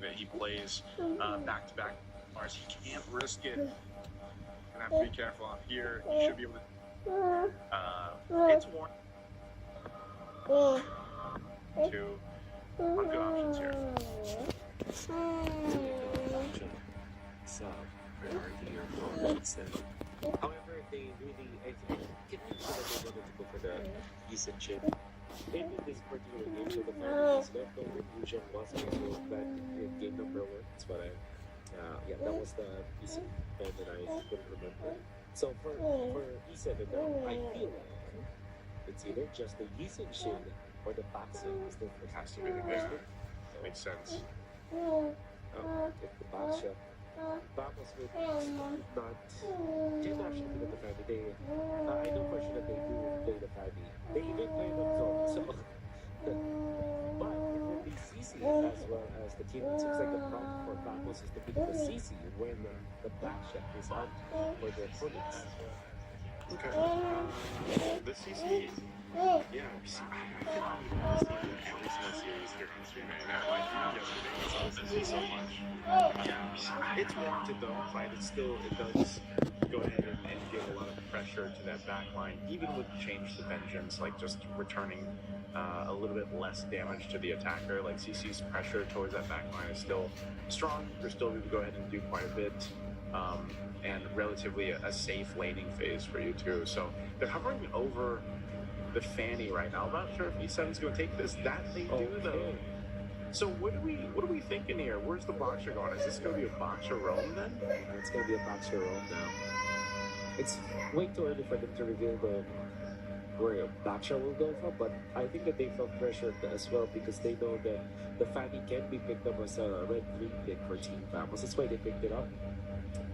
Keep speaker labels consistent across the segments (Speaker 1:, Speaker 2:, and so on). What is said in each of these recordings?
Speaker 1: that he plays back-to-back bars. He can't risk it. Gonna have to be careful out here. He should be able to. It's one, two, one good options here.
Speaker 2: Priority or focus. However, they really, I think they wanted to go for the decent chip. In this particular game, so the Philippines left no illusion was also back in game number one. That's what yeah, that was the PC band that I couldn't remember. So for E7 now, I feel like it's either just the Yisen Shin or the Baxi.
Speaker 1: It has to be the best. Makes sense.
Speaker 2: If the Baxi, Bamos would not didn't actually look at the family. They, I know for sure that they do play the family. They even play the zone. So, but it will be CC as well as the team. It seems like the problem for Bamos is to beat the CC when the back shot is out for the opponents.
Speaker 1: Okay. The CC, yeah, I cannot even understand every single series here on stream right now. Like yesterday, we saw the CC so much. It's warranted though, right? It does go ahead and give a lot of pressure to that back line, even with change to vengeance, like just returning a little bit less damage to the attacker. Like CC's pressure towards that back line is still strong. They're still able to go ahead and do quite a bit. And relatively a safe laning phase for you too. So they're hovering over the Fanny right now. I'm not sure if E7's going to take this. That they do though. So what are we thinking here? Where's the boxer going? Is this going to be a boxer roam then?
Speaker 2: It's going to be a boxer roam now. It's way too early for them to reveal where Baksha will go from, but I think that they felt pressured as well because they know that the Fanny can be picked up as a red-green pick for Team Famos. That's why they picked it up.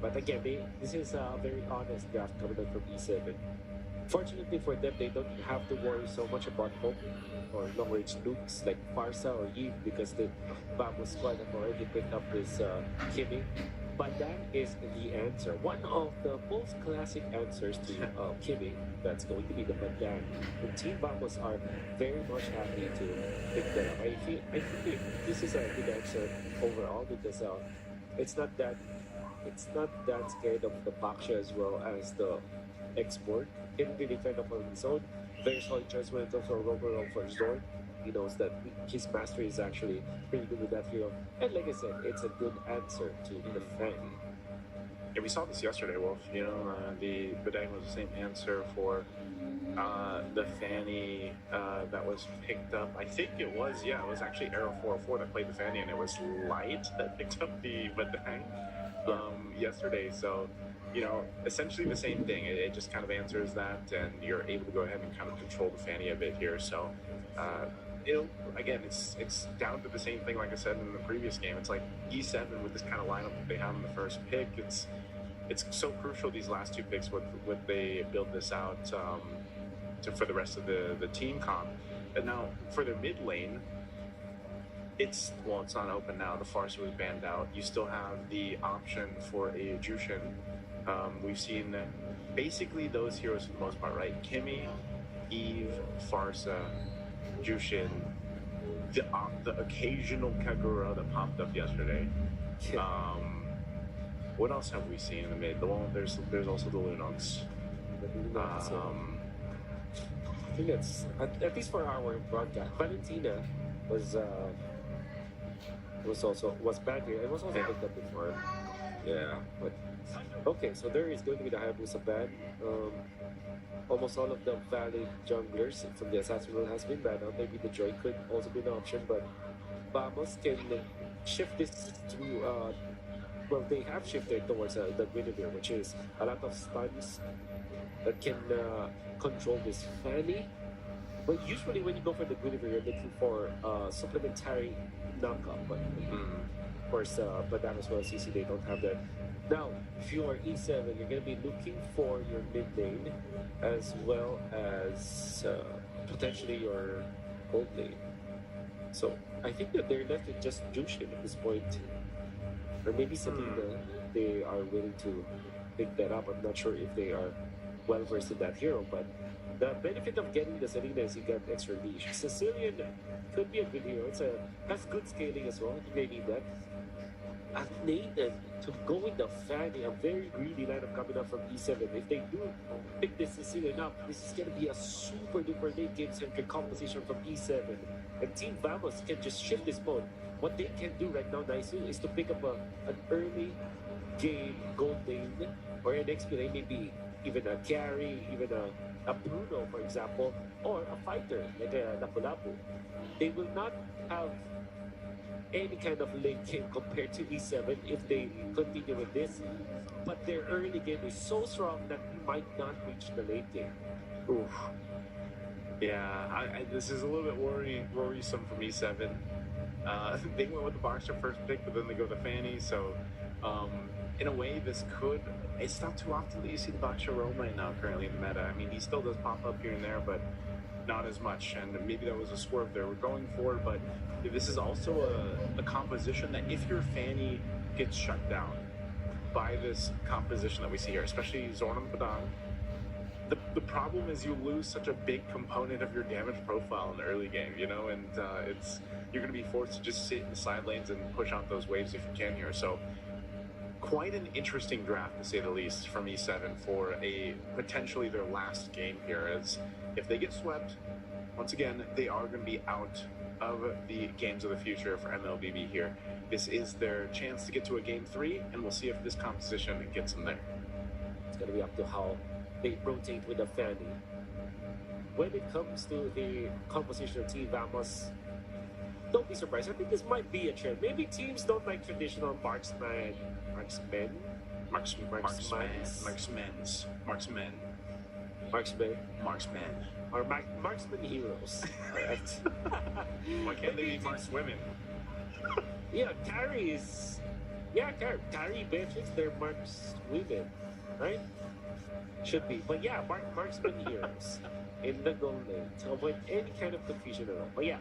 Speaker 2: But again, this is a very honest draft coming out from E7. Fortunately for them, they don't have to worry so much about hope or long-range nukes like Farsa or Eve because the Famos squad have already picked up this Kimi. But that is the answer. One of the most classic answers to Kimi, that's going to be the Bandan. And Team Famos are very much happy to pick that up. I think this is a good answer overall because it's not that scared of the Baksha as well as the export. He can really defend up on his own. Very solid choice when it comes to Romero for Zorn. He knows that his mastery is actually pretty good with that hero. And like I said, it's a good answer to the Fanny.
Speaker 1: Yeah, we saw this yesterday, Wolf. You know, the Badang was the same answer for the Fanny that was picked up. I think it was actually Arrow 404 that played the Fanny, and it was Light that picked up the Badang yesterday. So, you know, essentially the same thing. It just kind of answers that, and you're able to go ahead and kind of control the Fanny a bit here. So, it's down to the same thing like I said in the previous game. It's like E7 with this kind of lineup that they have in the first pick. It's so crucial these last two picks when they build this out for the rest of the team comp. And now for their mid lane, it's not open now. The Farsa was banned out. You still have the option for a Jushin. We've seen basically those heroes for the most part, right? Kimi, Eve, Farsa, Jushin, the occasional Kagura that popped up yesterday. What else have we seen in the mid? There's also the Lunox.
Speaker 2: I think that's at least for our broadcast. Valentina was banned here. It was also picked up before. Yeah, but okay. So there is going to be the Hayabusa ban. Almost all of the valid junglers from the Assassin Rule has been banned out. Maybe the Joy could also be an option, but Vamos can shift this to well, they have shifted towards the Guinevere, which is a lot of stuns that can control this Fanny. But usually when you go for the Guinevere, you're looking for supplementary knockup. But of course, Badang as well as CC, they don't have that. Now, if you are E7, you're going to be looking for your mid lane as well as potentially your gold lane. So I think that they're left with just Jushin at this point. Or maybe something that they are willing to pick that up. I'm not sure if they are well versed in that hero, but The benefit of getting the Selena is you get extra leash. Sicilian could be a good hero. Has good scaling as well. You may need that. At Nathan, to go with the Fanny, a very greedy lineup coming up from E7. If they do pick this Sicilian up, this is going to be a super duper late game centric composition from E7. And Team Vamos can just shift this mode. What they can do right now, Naisu, is to pick up an early game gold lane, or an XP lane, maybe even a carry, even a Bruno, for example, or a fighter like a Lapu-Lapu. They will not have any kind of late game compared to E7 if they continue with this. But their early game is so strong that we might not reach the late game.
Speaker 1: Oof. Yeah, this is a little bit worrisome from E7. They went with the Boxer first pick, but then they go to Fanny. So, in a way, this could. It's not too often that you see the Boxer roam right now currently in the meta. I mean, he still does pop up here and there, but not as much. And maybe that was a swerve there. We're going for it, but this is also a composition that if your Fanny gets shut down by this composition that we see here, especially Zorn and Padang, the problem is you lose such a big component of your damage profile in the early game, you know, and you're going to be forced to just sit in the side lanes and push out those waves if you can here. So quite an interesting draft, to say the least, from E7 for a potentially their last game here, as if they get swept, once again, they are going to be out of the games of the future for MLBB here. This is their chance to get to a game 3, and we'll see if this composition gets them there.
Speaker 2: It's going to be up to how they rotate with the Fanny. When it comes to the composition of Team Vamos, don't be surprised. I think this might be a trend. Maybe teams don't like traditional marksmen, or marksman heroes. Right?
Speaker 1: Why can't they be markswomen?
Speaker 2: Yeah, carries. Yeah, carry Beatrix, they're markswomen, right? Should be. But yeah, marksman heroes in the goal lane to avoid any kind of confusion at all. But yeah,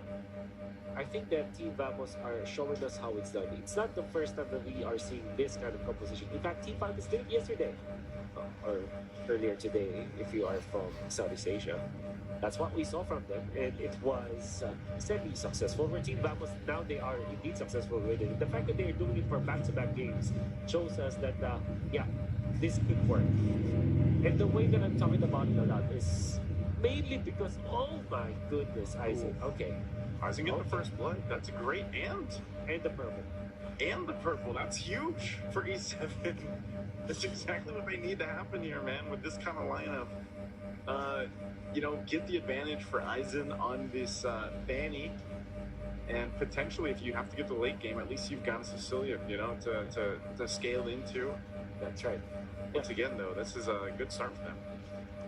Speaker 2: I think that Team Vamos are showing us how it's done. It's not the first time that we are seeing this kind of composition. In fact, Team Vamos did it yesterday, or earlier today, if you are from Southeast Asia. That's what we saw from them, and it was semi-successful. For Team Vamos, now they are indeed successful with it. The fact that they are doing it for back-to-back games shows us that, yeah, this could work. And the way that I'm talking about it a lot is mainly because, oh my goodness, Isaac. Okay.
Speaker 1: Isaac getting the first blood. That's a great and
Speaker 2: the purple.
Speaker 1: And the purple. That's huge for E7. That's exactly what they need to happen here, man, with this kind of lineup. You know, get the advantage for Aizen on this Fanny. And potentially, if you have to get the late game, at least you've got a Sicilian, you know, to scale into.
Speaker 2: That's right.
Speaker 1: Once again, though, this is a good start for them.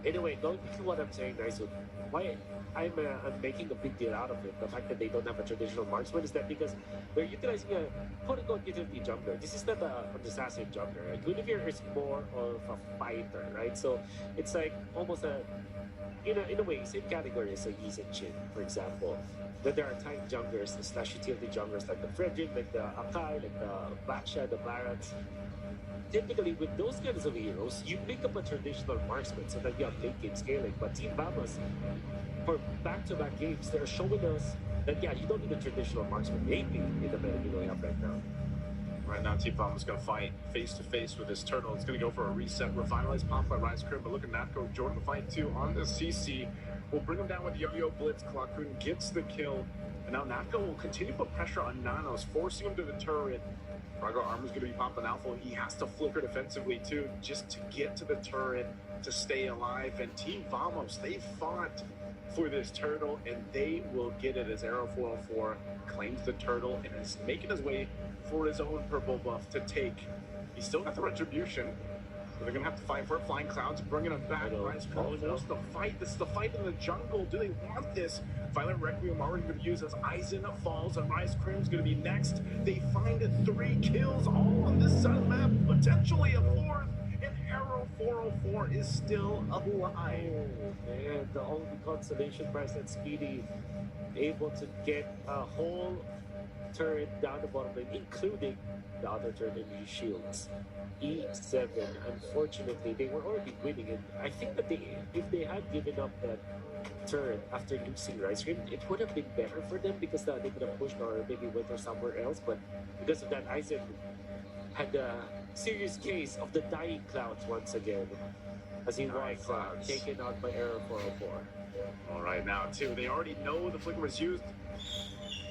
Speaker 2: Anyway, going to what I'm saying, guys, so why I'm making a big deal out of it, the fact that they don't have a traditional marksman, is that because they're utilizing a quote-unquote utility jungler. This is not an assassin jungler, right? Guinevere is more of a fighter, right? So it's like almost in a way, same category as a Yi and Chin, for example. But there are tank junglers / utility junglers like the Frederick, like the Akai, like the Baksha, the Barats. Typically, with those kinds of heroes, you pick up a traditional marksman so that you have late game scaling. But Team Vamos, for back-to-back games, they're showing us that, yeah, you don't need a traditional marksman, maybe in the meta you have right now.
Speaker 1: Right now, Team Vamos is going to fight face-to-face with this turtle. It's going to go for a reset. Revitalized pop by Rise Crib, but look at Natko. Jordan the fight too on the CC. We'll bring him down with Yo-Yo Blitz. Klakun gets the kill. And now Natko will continue to put pressure on Nanos, forcing him to the turret. Rago Armor's going to be popping alpha. He has to flicker defensively too, just to get to the turret, to stay alive. And Team Vamos, they fought for this turtle, and they will get it as Arrow 404 claims the turtle and is making his way for his own purple buff to take. He's still got the retribution, so they're going to have to fight for it. Flying Clouds bringing him back. Rise Crib knows the fight. This is the fight in the jungle. Do they want this? Violent Requiem already going to use as Aizen falls, and Rise Crim's going to be next. They find 3 kills all on this side of the map, potentially a 4th, and Arrow 404 is still alive.
Speaker 2: And the only consolation prize that Speedy able to get a whole turret down the bottom lane, including the other turret in the shields. E7, unfortunately, they were already winning, and I think that if they had given up that turret after losing Rice Cream, it would have been better for them because they could have pushed or maybe went or somewhere else. But because of that, Aizen had a serious case of the dying clouds once again as he was taken out by Error 404.
Speaker 1: All right, now too, they already know the flicker was used.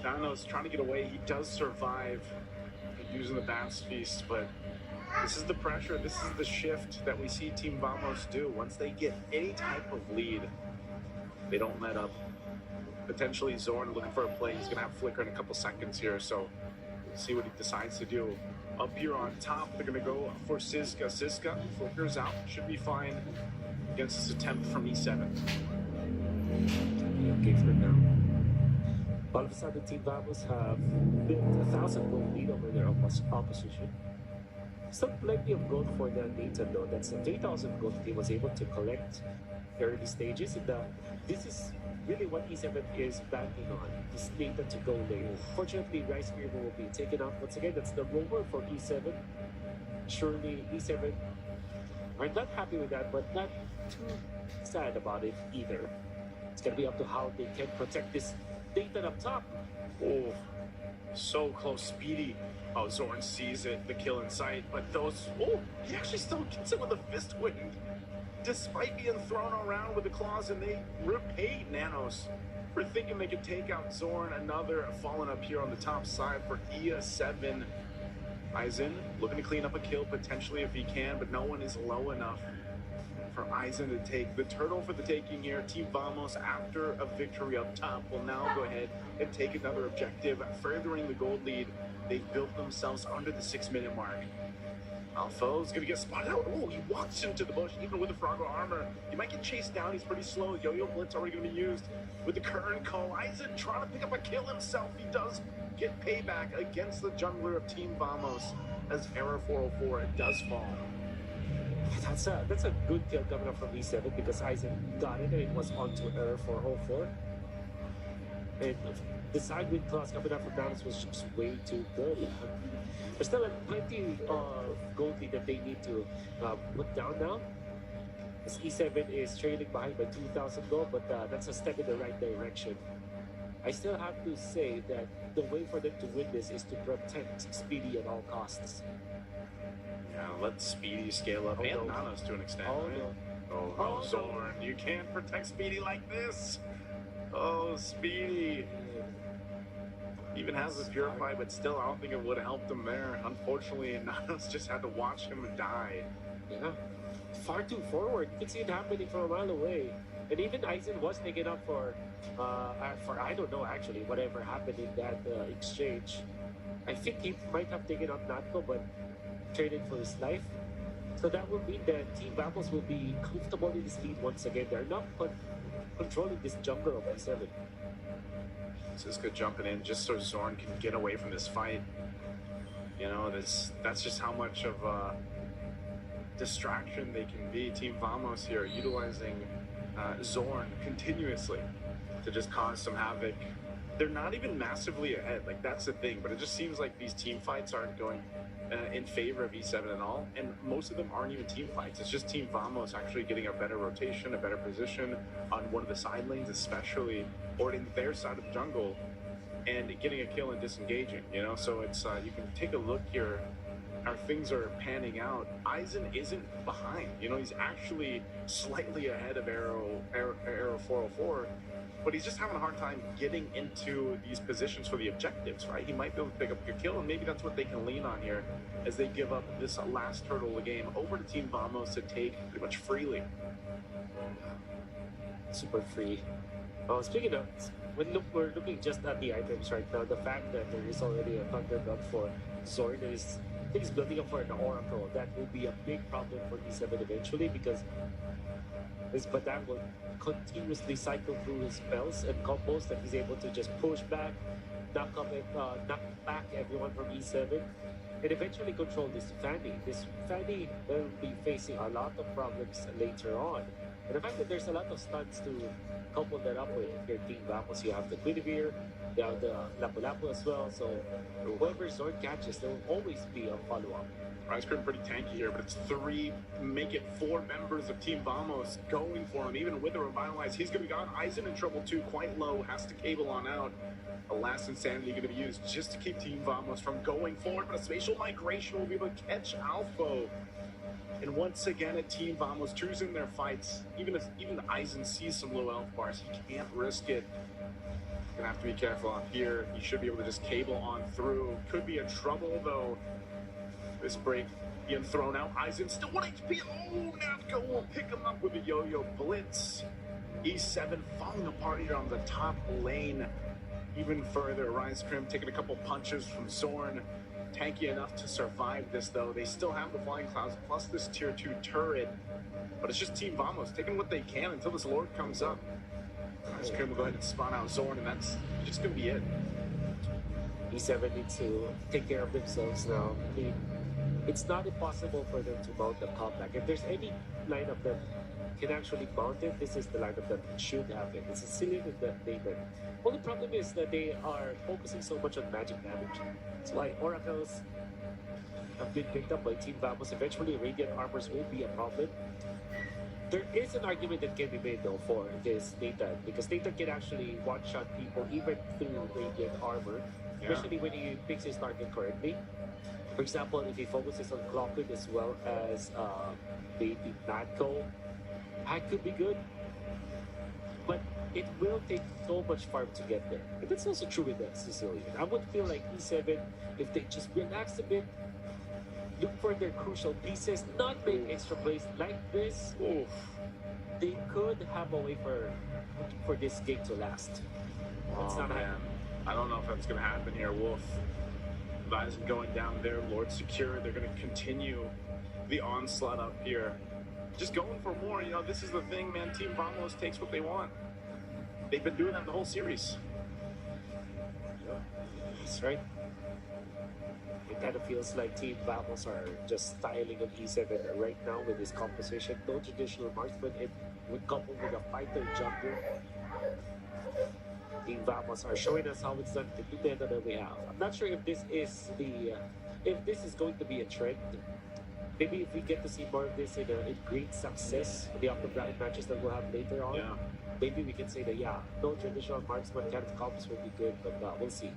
Speaker 1: Nanos trying to get away. He does survive using the Bath's Feast, but this is the pressure. This is the shift that we see Team Vamos do. Once they get any type of lead, they don't let up. Potentially Zorn looking for a play. He's going to have flicker in a couple seconds here, so we'll see what he decides to do. Up here on top, they're going to go for Siska. Siska flickers out. Should be fine against this attempt from E7.
Speaker 2: Okay for now. All of a sudden, Team Vamos have built 1,000 gold lead over their opposition. Still plenty of gold for the Nathan though. That's a 3,000 gold he was able to collect early stages. And this is really what E7 is banking on, this Nathan to go late. Fortunately, Rice Creamer will be taken out once again. That's the rover for E7. Surely E7 are not happy with that, but not too sad about it either. It's going to be up to how they can protect this Nathan up top.
Speaker 1: Oh, so close. Speedy. Oh, Zorn sees it, the kill in sight, but those... Oh, he actually still gets it with a fist wind. Despite being thrown around with the claws, and they repaid Nanos for thinking they could take out Zorn. Another falling up here on the top side for E7. Aizen looking to clean up a kill potentially if he can, but no one is low enough for Aizen to take the turtle for the taking here. Team Vamos, after a victory up top, will now go ahead and take another objective, furthering the gold lead. They've built themselves under the 6-minute mark. Alpha's gonna get spotted out. Oh, he walks into the bush, even with the Froggo armor. He might get chased down. He's pretty slow. Yo-Yo Blitz already gonna be used with the current call. Aizen trying to pick up a kill himself. He does get payback against the jungler of Team Vamos as Error 404 does fall.
Speaker 2: That's a good kill coming up from E7 because Aizen got it and it was onto Error 404. And the sidewind class coming up from Dallas was just way too good. There's still plenty of gold lead that they need to put down now. As E7 is trailing behind by 2,000 gold, but that's a step in the right direction. I still have to say that the way for them to win this is to protect Speedy at all costs.
Speaker 1: Yeah, let Speedy scale up, and Nanos to an extent.
Speaker 2: Oh,
Speaker 1: right?
Speaker 2: no. Oh,
Speaker 1: Zorn, you can't protect Speedy like this. Oh, Speedy. Even has the Purify, but still, I don't think it would have helped him there. Unfortunately, Nanos just had to watch him die.
Speaker 2: Yeah, far too forward. You can see it happening from a mile away. And even Aizen was taken up for I don't know actually, whatever happened in that exchange. I think he might have taken up Natko, but traded for his life. So that would mean that Team Vamos will be comfortable in this lead once again. They're not controlling this jungle of E7.
Speaker 1: Siska jumping in just so Zorn can get away from this fight. You know, that's just how much of a distraction they can be. Team Vamos here utilizing Zorn continuously to just cause some havoc. They're not even massively ahead, like that's the thing, but it just seems like these team fights aren't going in favor of E7 at all, and most of them aren't even team fights. It's just Team Vamos actually getting a better rotation, a better position on one of the side lanes especially, or in their side of the jungle, and getting a kill and disengaging, you know? So it's, you can take a look here, how things are panning out. Aizen isn't behind, you know, he's actually slightly ahead of Arrow 404, but he's just having a hard time getting into these positions for the objectives, right? He might be able to pick up a kill, and maybe that's what they can lean on here as they give up this last turtle of the game over to Team Vamos to take pretty much freely.
Speaker 2: Super free. Speaking of, we're looking just at the items right now. The fact that there is already a Thunder Belt for Zorn is he's building up for an Oracle. That will be a big problem for E7 eventually because His Badan will continuously cycle through his spells and combos that he's able to just push back, knock back everyone from E7, and eventually control this Fanny. This Fanny will be facing a lot of problems later on. And the fact that there's a lot of stuns to couple that up with your team Vamos, you have the Guinevere, you have the Lapu-Lapu as well, so whoever Zord catches, there will always be a follow-up.
Speaker 1: Ice Cream pretty tanky here, but it's three, make it four members of Team Vamos going for him. Even with the Revitalize, he's going to be gone. Eisen in trouble too, quite low, has to cable on out. The last Insanity going to be used just to keep Team Vamos from going forward, but a Spatial Migration will be able to catch Alpha. And once again, a Team Vamos choosing their fights. Even Eisen sees some low health bars, he can't risk it. Gonna have to be careful on here. He should be able to just cable on through. Could be in trouble though. This break being thrown out. Eisen still 1 HP. Oh, Natko will pick him up with a yo-yo blitz. E7 falling apart here on the top lane. Even further, Rise Crim taking a couple punches from Zorn. Tanky enough to survive this though. They still have the Flying Clouds plus this tier 2 turret. But it's just Team Vamos taking what they can until this Lord comes up. Rise Crim will go ahead and spawn out Zorn, and that's just going to be it.
Speaker 2: E7 needs to take care of themselves now. I mean, it's not impossible for them to mount the comeback. If there's any lineup that can actually mount it, this is the lineup that should have it. It's a silly that they did. Only problem is that they are focusing so much on magic damage. That's why Oracles have been picked up by Team Vamos. Eventually, Radiant Armors will be a problem. There is an argument that can be made though for this Nathan, because Nathan can actually one-shot people even through Radiant Armor, especially when he picks his target correctly. For example, if he focuses on Clockwood as well as maybe Natko, that could be good. But it will take so much farm to get there. And that's also true with the Sicilian. I would feel like E7, if they just relax a bit, look for their crucial pieces, not make extra plays like this, they could have a way for this game to last. That's not happening.
Speaker 1: I don't know if that's going to happen here. Wolf. Eisen going down there, Lord secure. They're going to continue the onslaught up here. Just going for more. You know, this is the thing, man. Team Vamos takes what they want. They've been doing that the whole series.
Speaker 2: Yeah, that's right. It kind of feels like Team Vamos are just styling on E7 right now with this composition. No traditional marksman, it would couple with a fighter jungler. Team Vamos are showing us how it's done to the meta that we have. I'm not sure if this is if this is going to be a trend. Maybe if we get to see more of this in great success in the upper bracket matches that we'll have later on, maybe we can say that no traditional marksman kind of comps would be good, but we'll see.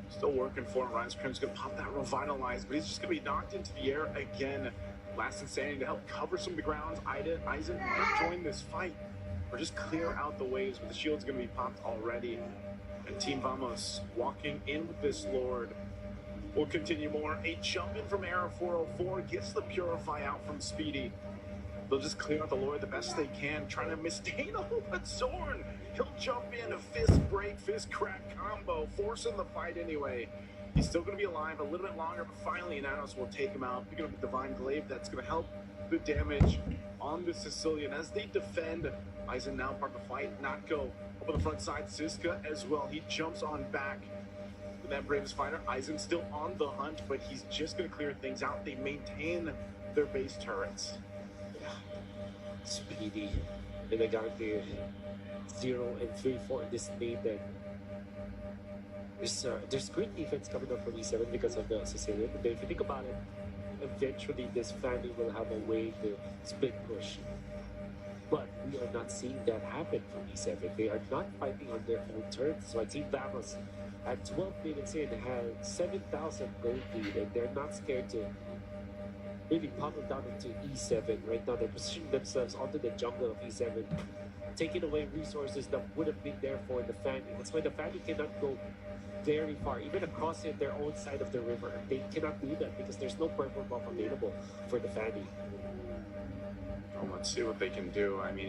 Speaker 1: Still working for him. Rise Crim's gonna pop that Revitalize, but he's just gonna be knocked into the air again. Last Insanity to help cover some of the grounds. Eisen might join this fight, or just clear out the waves, but the shield's gonna be popped already. And Team Vamos walking in with this Lord. We'll continue more. A jump in from Era 404 gets the Purify out from Speedy. They'll just clear out the Lord the best they can, trying to mistain a whole but Zorn. He'll jump in, a fist break, fist crack combo, forcing the fight anyway. He's still going to be alive a little bit longer, but finally Inanos will take him out, picking up the Divine Glaive. That's going to help the damage on the Sicilian as they defend. Eisen now part of the fight. Natko up on the front side. Siska as well. He jumps on back. That Bravest Fighter. Eisen still on the hunt, but he's just going to clear things out. They maintain their base turrets.
Speaker 2: Speedy. And they got the 0 and 3 for this Nathan. There's great defense coming up from E7 because of the Sicilian. But if you think about it, eventually this family will have a way to split push. But we are not seeing that happen from E7. They are not fighting on their own turns. So Team Vamos at 12 minutes in had 7,000 gold lead, and they're not scared to really pop them down into E7. Right now, they're positioning themselves onto the jungle of E7, taking away resources that would have been there for the family. That's why the family cannot go very far, even across their own side of the river. They cannot do that because there's no purple buff available for the family.
Speaker 1: Well, let's see what they can do. I mean,